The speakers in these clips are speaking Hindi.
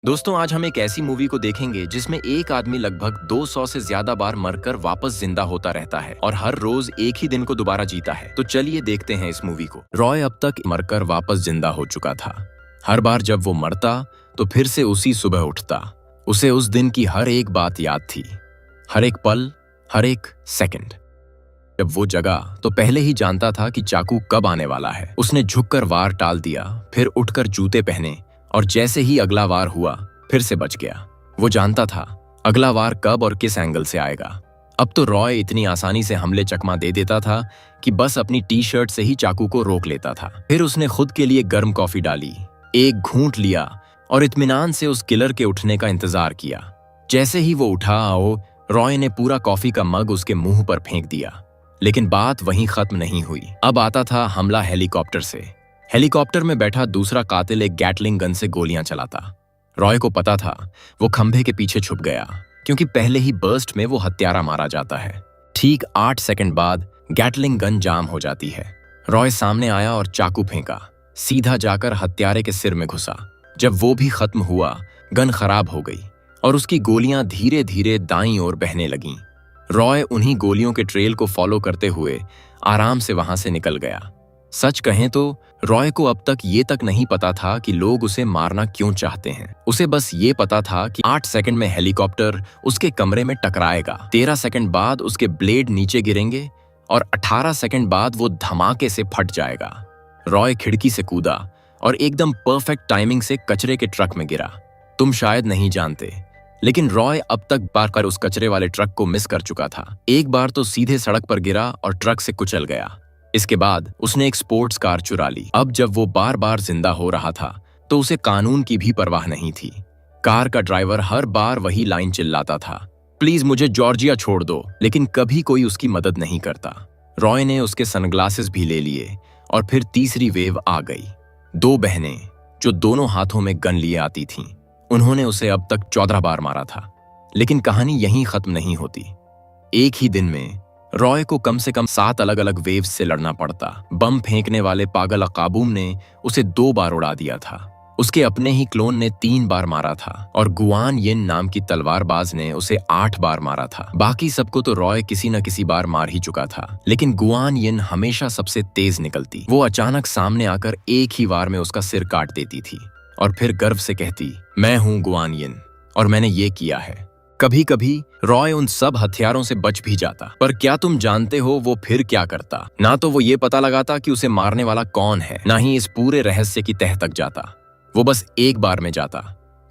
दोस्तों, आज हम एक ऐसी मूवी को देखेंगे जिसमें एक आदमी लगभग 200 से ज्यादा बार मरकर वापस जिंदा होता रहता है और हर रोज एक ही दिन को दोबारा जीता है। तो चलिए देखते हैं इस मूवी को। रॉय अब तक मरकर वापस जिंदा हो चुका था। हर बार जब वो मरता तो फिर से उसी सुबह उठता। उसे उस दिन की हर एक बात याद थी, हर एक पल, हर एक सेकंड। जब वो जगा तो पहले ही जानता था कि चाकू कब आने वाला है। उसने झुककर वार टाल दिया, फिर उठकर जूते पहने और जैसे ही अगला वार हुआ फिर से बच गया। वो जानता था अगला वार कब और किस एंगल से आएगा। अब तो रॉय इतनी आसानी से हमले चकमा दे देता था कि बस अपनी टी शर्ट से ही चाकू को रोक लेता था। फिर उसने खुद के लिए गर्म कॉफी डाली, एक घूंट लिया और इत्मीनान से उस किलर के उठने का इंतजार किया। जैसे ही वो उठा रॉय ने पूरा कॉफी का मग उसके मुंह पर फेंक दिया। लेकिन बात वहीं खत्म नहीं हुई। अब आता था हमला हेलीकॉप्टर से। हेलीकॉप्टर में बैठा दूसरा कातिल एक गैटलिंग गन से गोलियां चलाता। रॉय को पता था वो खंभे के पीछे छुप गया, क्योंकि पहले ही बर्स्ट में वो हत्यारा मारा जाता है। ठीक 8 सेकंड बाद गैटलिंग गन जाम हो जाती है। रॉय सामने आया और चाकू फेंका, सीधा जाकर हत्यारे के सिर में घुसा। जब वो भी खत्म हुआ, गन खराब हो गई और उसकी गोलियां धीरे धीरे दाईं ओर बहने लगीं। रॉय उन्हीं गोलियों के ट्रेल को फॉलो करते हुए आराम से वहां से निकल गया। सच कहें तो रॉय को अब तक ये तक नहीं पता था कि लोग उसे मारना क्यों चाहते हैं। उसे बस ये पता था कि 8 सेकंड में हेलीकॉप्टर उसके कमरे में टकराएगा, 13 सेकंड बाद उसके ब्लेड नीचे गिरेंगे और 18 सेकंड बाद वो धमाके से फट जाएगा। रॉय खिड़की से कूदा और एकदम परफेक्ट टाइमिंग से कचरे के ट्रक में गिरा। तुम शायद नहीं जानते, लेकिन रॉय अब तक बार बार उस कचरे वाले ट्रक को मिस कर चुका था। एक बार तो सीधे सड़क पर गिरा और ट्रक से कुचल गया। इसके बाद उसने एक स्पोर्ट्स कार चुरा ली। अब जब वो बार बार जिंदा हो रहा था तो उसे कानून की भी परवाह नहीं थी। कार का ड्राइवर हर बार वही लाइन चिल्लाता था, प्लीज मुझे जॉर्जिया छोड़ दो, लेकिन कभी कोई उसकी मदद नहीं करता। रॉय ने उसके सनग्लासेस भी ले लिए और फिर तीसरी वेव आ गई। 2 बहनें जो दोनों हाथों में गन लिए आती थीं, उन्होंने उसे अब तक 14 बार मारा था। लेकिन कहानी यहीं खत्म नहीं होती। एक ही दिन में रॉय को कम से कम 7 अलग अलग वेव्स से लड़ना पड़ता। बम फेंकने वाले पागल अकाबूम ने उसे 2 बार उड़ा दिया था, उसके अपने ही क्लोन ने 3 बार मारा था और गुआन यिन नाम की तलवारबाज ने उसे 8 बार मारा था। बाकी सबको तो रॉय किसी न किसी बार मार ही चुका था, लेकिन गुआन यिन हमेशा सबसे तेज निकलती। वो अचानक सामने आकर एक ही वार में उसका सिर काट देती थी और फिर गर्व से कहती, मैं हूं गुआन यिन और मैंने ये किया है। कभी कभी रॉय उन सब हथियारों से बच भी जाता, पर क्या तुम जानते हो वो फिर क्या करता? ना तो वो ये पता लगाता कि उसे मारने वाला कौन है, ना ही इस पूरे रहस्य की तह तक जाता। वो बस एक बार में जाता,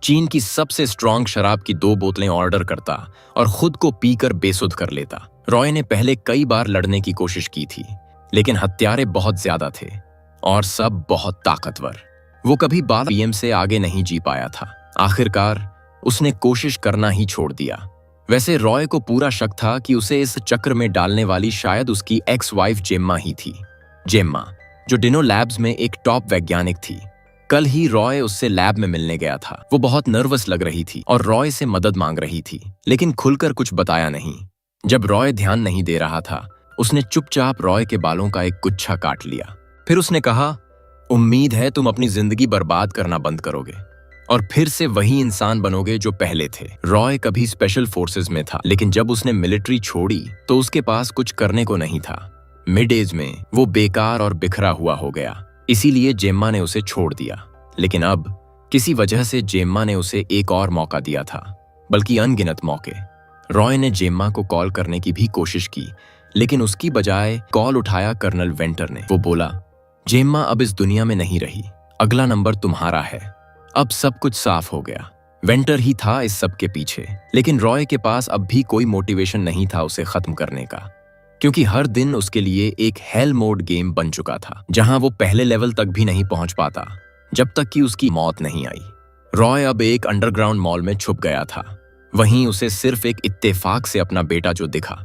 चीन की सबसे स्ट्रॉन्ग शराब की 2 बोतलें ऑर्डर करता और खुद को पीकर बेसुध कर लेता। रॉय ने पहले कई बार लड़ने की कोशिश की थी, लेकिन हत्यारे बहुत ज्यादा थे और सब बहुत ताकतवर। वो कभी 12 PM से आगे नहीं जी पाया था। आखिरकार उसने कोशिश करना ही छोड़ दिया। वैसे रॉय को पूरा शक था कि उसे इस चक्र में डालने वाली शायद उसकी एक्स वाइफ जेम्मा ही थी। जेम्मा, जो डिनो लैब्स में एक टॉप वैज्ञानिक थी। कल ही रॉय उससे लैब में मिलने गया था। वो बहुत नर्वस लग रही थी और रॉय से मदद मांग रही थी, लेकिन खुलकर कुछ बताया नहीं। जब रॉय ध्यान नहीं दे रहा था, उसने चुपचाप रॉय के बालों का एक गुच्छा काट लिया। फिर उसने कहा, उम्मीद है तुम अपनी जिंदगी बर्बाद करना बंद करोगे और फिर से वही इंसान बनोगे जो पहले थे। रॉय कभी स्पेशल फोर्सेस में था, लेकिन जब उसने मिलिट्री छोड़ी तो उसके पास कुछ करने को नहीं था। मिड एज में वो बेकार और बिखरा हुआ हो गया, इसीलिए जेम्मा ने उसे छोड़ दिया। लेकिन अब किसी वजह से जेम्मा ने उसे एक और मौका दिया था, बल्कि अनगिनत मौके। रॉय ने जेम्मा को कॉल करने की भी कोशिश की, लेकिन उसकी बजाय कॉल उठाया कर्नल वेंटर ने। वो बोला, जेम्मा अब इस दुनिया में नहीं रही, अगला नंबर तुम्हारा है। अब सब कुछ साफ हो गया। वेंटर ही था इस सब के पीछे, लेकिन रॉय के पास अब भी कोई मोटिवेशन नहीं था उसे खत्म करने का, क्योंकि हर दिन उसके लिए एक हेल मोड गेम बन चुका था, जहां वो पहले लेवल तक भी नहीं पहुंच पाता जब तक कि उसकी मौत नहीं आई। रॉय अब एक अंडरग्राउंड मॉल में छुप गया था। वहीं उसे सिर्फ एक इत्तेफाक से अपना बेटा जो दिखा।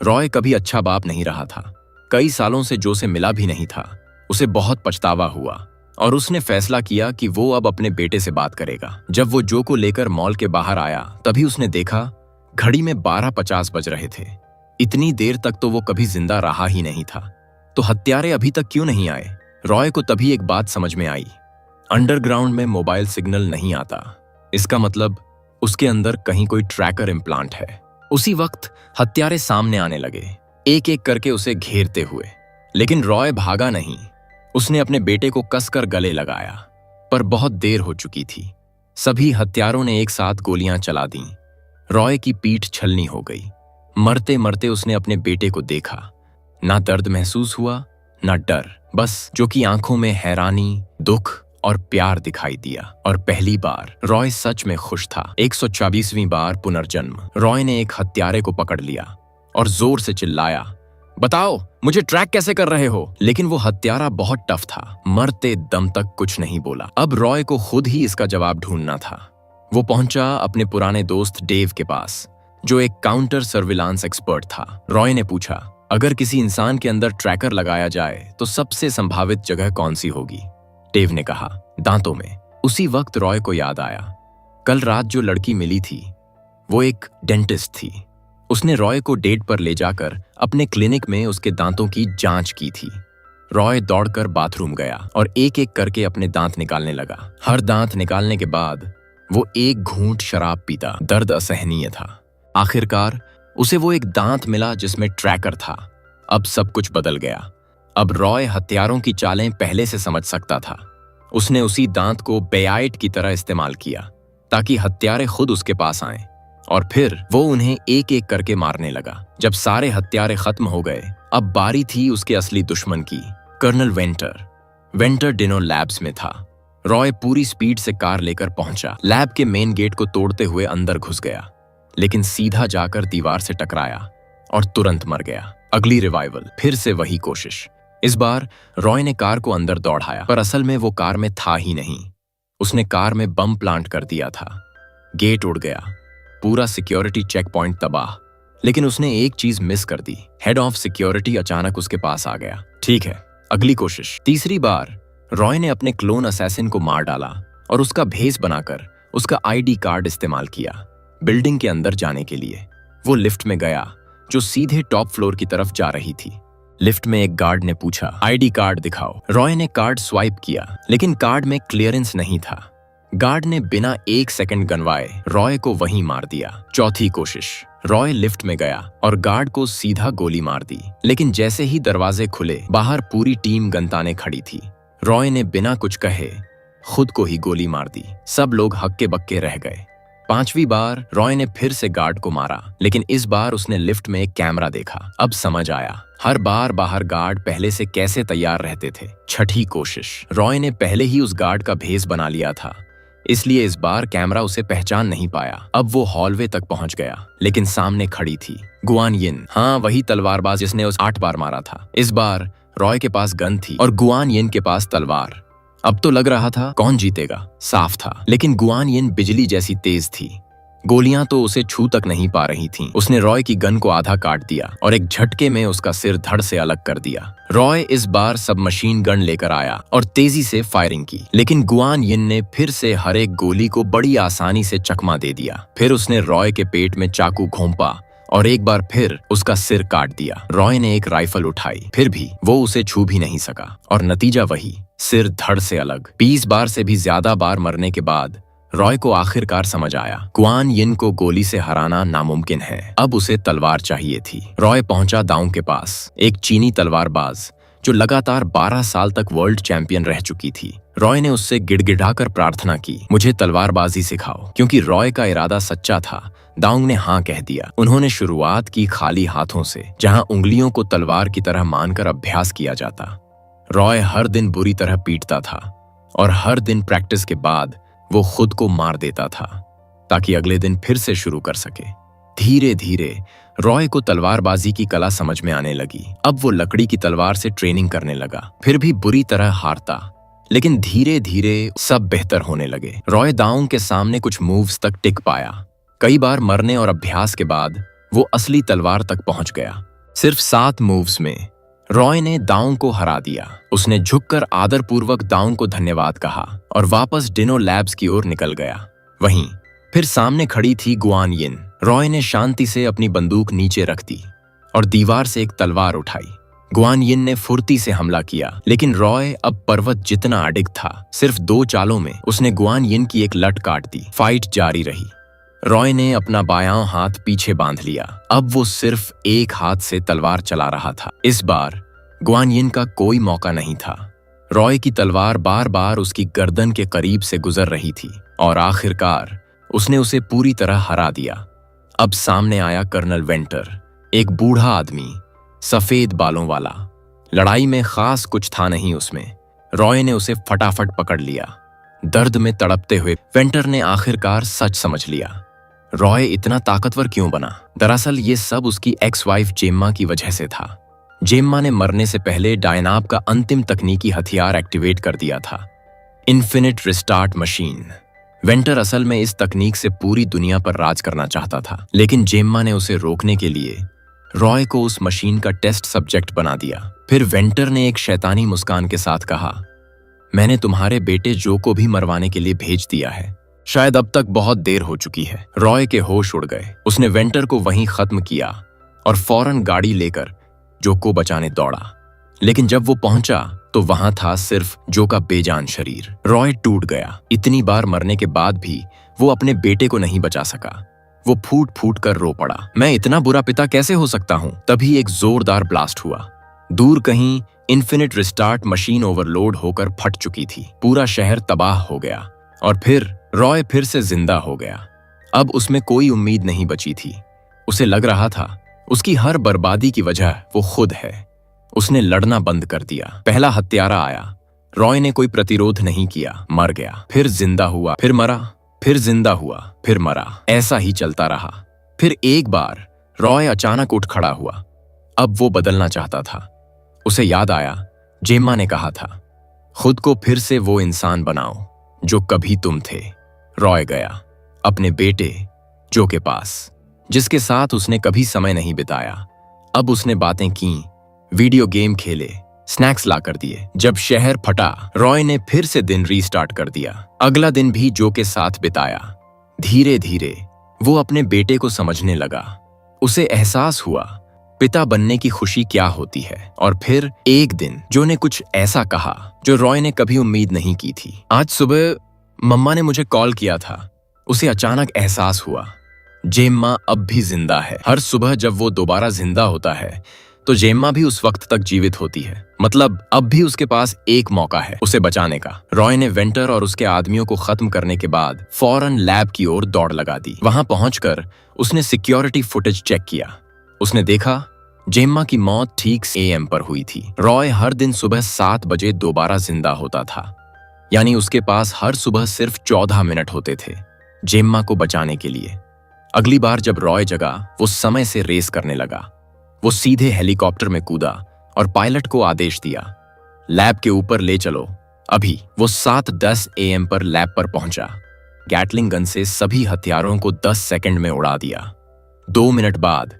रॉय कभी अच्छा बाप नहीं रहा था। कई सालों से जो से मिला भी नहीं था। उसे बहुत पछतावा हुआ और उसने फैसला किया कि वो अब अपने बेटे से बात करेगा। जब वो जो को लेकर मॉल के बाहर आया, तभी उसने देखा घड़ी में 12:50 बज रहे थे। इतनी देर तक तो वो कभी जिंदा रहा ही नहीं था, तो हत्यारे अभी तक क्यों नहीं आए? रॉय को तभी एक बात समझ में आई, अंडरग्राउंड में मोबाइल सिग्नल नहीं आता। इसका मतलब उसके अंदर कहीं कोई ट्रैकर इम्प्लांट है। उसी वक्त हत्यारे सामने आने लगे, एक एक करके उसे घेरते हुए। लेकिन रॉय भागा नहीं। उसने अपने बेटे को कसकर गले लगाया, पर बहुत देर हो चुकी थी। सभी हत्यारों ने एक साथ गोलियां चला दीं। रॉय की पीठ छलनी हो गई। मरते मरते उसने अपने बेटे को देखा। ना दर्द महसूस हुआ, ना डर, बस जो कि आंखों में हैरानी, दुख और प्यार दिखाई दिया। और पहली बार रॉय सच में खुश था। 124वीं बार पुनर्जन्म। रॉय ने एक हत्यारे को पकड़ लिया और जोर से चिल्लाया, बताओ मुझे ट्रैक कैसे कर रहे हो? लेकिन वो हत्यारा बहुत टफ था, मरते दम तक कुछ नहीं बोला। अब रॉय को खुद ही इसका जवाब ढूंढना था। वो पहुंचा अपने पुराने दोस्त डेव के पास, जो एक काउंटर सर्विलांस एक्सपर्ट था। रॉय ने पूछा, अगर किसी इंसान के अंदर ट्रैकर लगाया जाए तो सबसे संभावित जगह कौन सी होगी? डेव ने कहा, दांतों में। उसी वक्त रॉय को याद आया, कल रात जो लड़की मिली थी वो एक डेंटिस्ट थी। उसने रॉय को डेट पर ले जाकर अपने क्लिनिक में उसके दांतों की जांच की थी। रॉय दौड़कर बाथरूम गया और एक एक करके अपने दांत निकालने लगा। हर दांत निकालने के बाद वो एक घूंट शराब पीता। दर्द असहनीय था। आखिरकार उसे वो एक दांत मिला जिसमें ट्रैकर था। अब सब कुछ बदल गया। अब रॉय हत्यारों की चालें पहले से समझ सकता था। उसने उसी दांत को बेआइट की तरह इस्तेमाल किया ताकि हत्यारे खुद उसके पास आएं, और फिर वो उन्हें एक एक करके मारने लगा। जब सारे हत्यारे खत्म हो गए, अब बारी थी उसके असली दुश्मन की, colonel Venter. Venter Dino Labs में था। रॉय पूरी स्पीड से कार लेकर पहुंचा। लैब के मेन गेट को तोड़ते हुए अंदर घुस गया, लेकिन सीधा जाकर दीवार से टकराया और तुरंत मर गया। अगली रिवाइवल, फिर से वही कोशिश। इस बार रॉय ने कार को अंदर दौड़ाया, पर असल में वो कार में था ही नहीं। उसने कार में बम प्लांट कर दिया था। गेट उड़ गया, पूरा सिक्योरिटी चेक पॉइंट तबाह। लेकिन उसने एक चीज मिस कर दी। हेड ऑफ सिक्योरिटी अचानक उसके पास आ गया। ठीक है, अगली कोशिश। तीसरी बार रॉय ने अपने क्लोन असैसिन को मार डाला और उसका भेस बनाकर उसका आईडी कार्ड इस्तेमाल किया बिल्डिंग के अंदर जाने के लिए। वो लिफ्ट में गया जो सीधे टॉप फ्लोर की तरफ जा रही थी। लिफ्ट में एक गार्ड ने पूछा, आईडी कार्ड दिखाओ। रॉय ने कार्ड स्वाइप किया, लेकिन कार्ड में क्लियरेंस नहीं था। गार्ड ने बिना एक सेकंड गनवाए रॉय को वहीं मार दिया। चौथी कोशिश। रॉय लिफ्ट में गया और गार्ड को सीधा गोली मार दी, लेकिन जैसे ही दरवाजे खुले, बाहर पूरी टीम गनताने खड़ी थी। रॉय ने बिना कुछ कहे खुद को ही गोली मार दी। सब लोग हक्के बक्के रह गए। पांचवी बार रॉय ने फिर से गार्ड को मारा, लेकिन इस बार उसने लिफ्ट में एक कैमरा देखा। अब समझ आया हर बार बाहर गार्ड पहले से कैसे तैयार रहते थे। छठी कोशिश। रॉय ने पहले ही उस गार्ड का भेस बना लिया था, इसलिए इस बार कैमरा उसे पहचान नहीं पाया। अब वो हॉलवे तक पहुंच गया, लेकिन सामने खड़ी थी गुआन यिन। हाँ, वही तलवारबाज जिसने उस 8 बार मारा था। इस बार रॉय के पास गन थी और गुआन यिन के पास तलवार। अब तो लग रहा था कौन जीतेगा। साफ था, लेकिन गुआन यिन बिजली जैसी तेज थी। गोलियां तो उसे छू तक नहीं पा रही थीं। उसने रॉय की गन को आधा काट दिया और एक झटके में उसका सिर धड़ से अलग कर दिया। रॉय इस बार सब मशीन गन लेकर आया और तेजी से फायरिंग की, लेकिन गुआन यिन ने फिर से हर एक गोली को बड़ी आसानी से चकमा दे दिया। फिर उसने रॉय के पेट में चाकू घोंपा और एक बार फिर उसका सिर काट दिया। रॉय ने एक राइफल उठाई, फिर भी वो उसे छू भी नहीं सका और नतीजा वही, सिर धड़ से अलग। 20 बार से भी ज्यादा बार मरने के बाद रॉय को आखिरकार समझ आया, गुआन यिन को गोली से हराना नामुमकिन है। अब उसे तलवार चाहिए थी। रॉय पहुंचा दाऊं के पास, एक चीनी तलवारबाज जो लगातार 12 साल तक वर्ल्ड चैंपियन रह चुकी थी। रॉय ने उससे गिड़गिड़ाकर प्रार्थना की, मुझे तलवारबाजी सिखाओ। क्योंकि रॉय का इरादा सच्चा था, दाऊंग ने हाँ कह दिया। उन्होंने शुरुआत की खाली हाथों से, जहां उंगलियों को तलवार की तरह मानकर अभ्यास किया जाता। रॉय हर दिन बुरी तरह पीटता था और हर दिन प्रैक्टिस के बाद वो खुद को मार देता था ताकि अगले दिन फिर से शुरू कर सके। धीरे धीरे रॉय को तलवारबाजी की कला समझ में आने लगी। अब वो लकड़ी की तलवार से ट्रेनिंग करने लगा, फिर भी बुरी तरह हारता, लेकिन धीरे धीरे सब बेहतर होने लगे। रॉय दाऊंग के सामने कुछ मूव्स तक टिक पाया। कई बार मरने और अभ्यास के बाद वो असली तलवार तक पहुंच गया। सिर्फ 7 मूव्स में रॉय ने दाऊंग को हरा दिया। उसने झुककर आदरपूर्वक दाऊंग को धन्यवाद कहा और वापस डिनो लैब्स की ओर निकल गया। वहीं फिर सामने खड़ी थी गुआन यिन। रॉय ने शांति से अपनी बंदूक नीचे रख दी और दीवार से एक तलवार उठाई। गुआन यिन ने फुर्ती से हमला किया, लेकिन रॉय अब पर्वत जितना अडिग था। सिर्फ 2 चालों में उसने गुआन यिन की एक लट काट दी। फाइट जारी रही। रॉय ने अपना बायां हाथ पीछे बांध लिया। अब वो सिर्फ एक हाथ से तलवार चला रहा था। इस बार गुआन यिन का कोई मौका नहीं था। रॉय की तलवार बार बार उसकी गर्दन के करीब से गुजर रही थी और आखिरकार उसने उसे पूरी तरह हरा दिया। अब सामने आया कर्नल वेंटर, एक बूढ़ा आदमी, सफेद बालों वाला। लड़ाई में खास कुछ था नहीं उसमें। रॉय ने उसे फटाफट पकड़ लिया। दर्द में तड़पते हुए वेंटर ने आखिरकार सच समझ लिया। रॉय इतना ताकतवर क्यों बना? दरअसल ये सब उसकी एक्स वाइफ जेम्मा की वजह से था। जेम्मा ने मरने से पहले डायनाब का अंतिम तकनीकी हथियार एक्टिवेट कर दिया था, इन्फिनिट रिस्टार्ट मशीन। वेंटर असल में इस तकनीक से पूरी दुनिया पर राज करना चाहता था, लेकिन जेम्मा ने उसे रोकने के लिए रॉय को उस मशीन का टेस्ट सब्जेक्ट बना दिया। फिर वेंटर ने एक शैतानी मुस्कान के साथ कहा, मैंने तुम्हारे बेटे जो को भी मरवाने के लिए भेज दिया है। शायद अब तक बहुत देर हो चुकी है। रॉय के होश उड़ गए। उसने वेंटर को वहीं खत्म किया और फौरन गाड़ी लेकर जो को बचाने दौड़ा। लेकिन जब वो पहुंचा तो वहां था सिर्फ जो का बेजान शरीर। रॉय टूट गया। इतनी बार मरने के बाद भी वो अपने बेटे को नहीं बचा सका। वो फूट फूट कर रो पड़ा, मैं इतना बुरा पिता कैसे हो सकता हूं? तभी एक जोरदार ब्लास्ट हुआ। दूर कहीं इन्फिनिट रिस्टार्ट मशीन ओवरलोड होकर फट चुकी थी। पूरा शहर तबाह हो गया और फिर रॉय फिर से जिंदा हो गया। अब उसमें कोई उम्मीद नहीं बची थी। उसे लग रहा था उसकी हर बर्बादी की वजह वो खुद है। उसने लड़ना बंद कर दिया। पहला हत्यारा आया। रॉय ने कोई प्रतिरोध नहीं किया, मर गया, फिर जिंदा हुआ, फिर मरा, फिर जिंदा हुआ, फिर मरा। ऐसा ही चलता रहा। फिर एक बार रॉय अचानक उठ खड़ा हुआ। अब वो बदलना चाहता था। उसे याद आया जेम्मा ने कहा था, खुद को फिर से वो इंसान बनाओ जो कभी तुम थे। रॉय गया अपने बेटे जो के पास, जिसके साथ उसने कभी समय नहीं बिताया। अब उसने बातें की, वीडियो गेम खेले, स्नैक्स ला कर दिए। जब शहर फटा, रॉय ने फिर से दिन रीस्टार्ट कर दिया। अगला दिन भी जो के साथ बिताया। धीरे धीरे वो अपने बेटे को समझने लगा। उसे एहसास हुआ पिता बनने की खुशी क्या होती है। और फिर एक दिन जो ने कुछ ऐसा कहा जो रॉय ने कभी उम्मीद नहीं की थी। आज सुबह मम्मा ने मुझे कॉल किया था। उसे अचानक एहसास हुआ जेम्मा अब भी जिंदा है। हर सुबह जब वो दोबारा जिंदा होता है तो जेम्मा भी उस वक्त तक जीवित होती है। मतलब अब भी उसके पास एक मौका है उसे बचाने का। रॉय ने वेंटर और उसके आदमियों को खत्म करने के बाद फौरन लैब की ओर दौड़ लगा दी। वहां पहुंचकर उसने सिक्योरिटी फुटेज चेक किया। उसने देखा जेम्मा की मौत ठीक AM पर हुई थी। रॉय हर दिन सुबह 7 बजे दोबारा जिंदा होता था, यानी उसके पास हर सुबह सिर्फ 14 मिनट होते थे जेम्मा को बचाने के लिए। अगली बार जब रॉय जगा, वो समय से रेस करने लगा। वो सीधे हेलीकॉप्टर में कूदा और पायलट को आदेश दिया, लैब के ऊपर ले चलो अभी। वो 7:10 AM पर लैब पर पहुंचा। गैटलिंग गन से सभी हथियारों को 10 सेकंड में उड़ा दिया। 2 मिनट बाद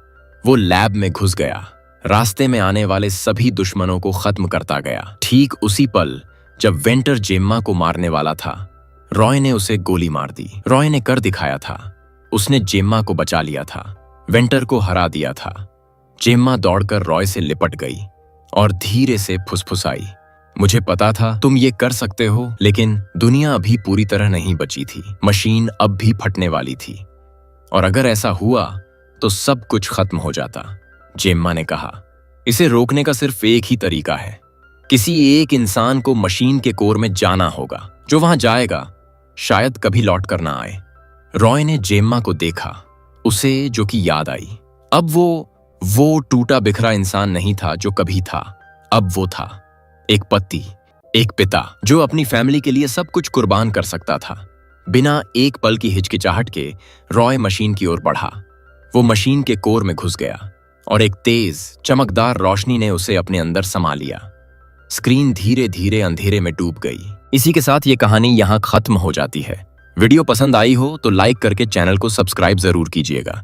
वो लैब में घुस गया। रास्ते में आने वाले सभी दुश्मनों को खत्म करता गया। ठीक उसी पल जब वेंटर जेम्मा को मारने वाला था, रॉय ने उसे गोली मार दी। रॉय ने कर दिखाया था। उसने जेम्मा को बचा लिया था, वेंटर को हरा दिया था। जेम्मा दौड़कर रॉय से लिपट गई और धीरे से फुसफुसाई, मुझे पता था तुम ये कर सकते हो, लेकिन दुनिया अभी पूरी तरह नहीं बची थी। मशीन अब भी फटने वाली थी और अगर ऐसा हुआ तो सब कुछ खत्म हो जाता। जेम्मा ने कहा, इसे रोकने का सिर्फ एक ही तरीका है। किसी एक इंसान को मशीन के कोर में जाना होगा। जो वहां जाएगा शायद कभी लौट कर ना आए। रॉय ने जेम्मा को देखा, उसे जो कि याद आई। अब वो टूटा बिखरा इंसान नहीं था जो कभी था। अब वो था एक पति, एक पिता जो अपनी फैमिली के लिए सब कुछ कुर्बान कर सकता था। बिना एक पल की हिचकिचाहट के रॉय मशीन की ओर बढ़ा। वो मशीन के कोर में घुस गया और एक तेज चमकदार रोशनी ने उसे अपने अंदर समा लिया। स्क्रीन धीरे धीरे अंधेरे में डूब गई। इसी के साथ ये कहानी यहाँ खत्म हो जाती है। वीडियो पसंद आई हो तो लाइक करके चैनल को सब्सक्राइब जरूर कीजिएगा।